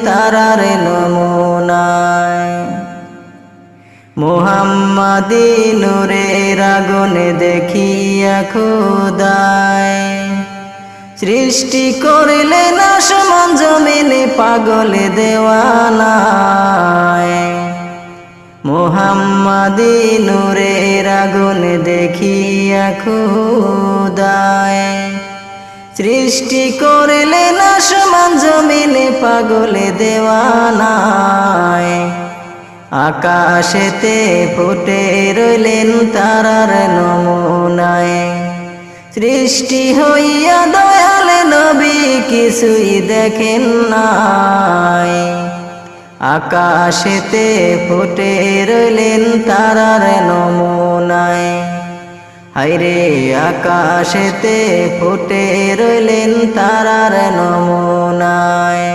তারার নমুনায় মুহাম্মাদি নূরের আগুনে দেখিয়া খোদায় সৃষ্টি করিলেন আসমান জমিনে পাগলে দেওয়ানায় মুহাম্মাদি নূরের আগুনে দেখিয়া খোদায় সৃষ্টি করিলেন আসমান জমিনে পাগলে দেওয়ানায় আকাশেতে ফুটে রইলেন তারার নমুনায় সৃষ্টি হইয়া দয়ালে নবী কিছুই দেখেন নাই আকাশেতে ফুটে রইলেন তারার নমুনায় হায়রে আকাশেতে ফুটে রইলেন তারার নমুনায়।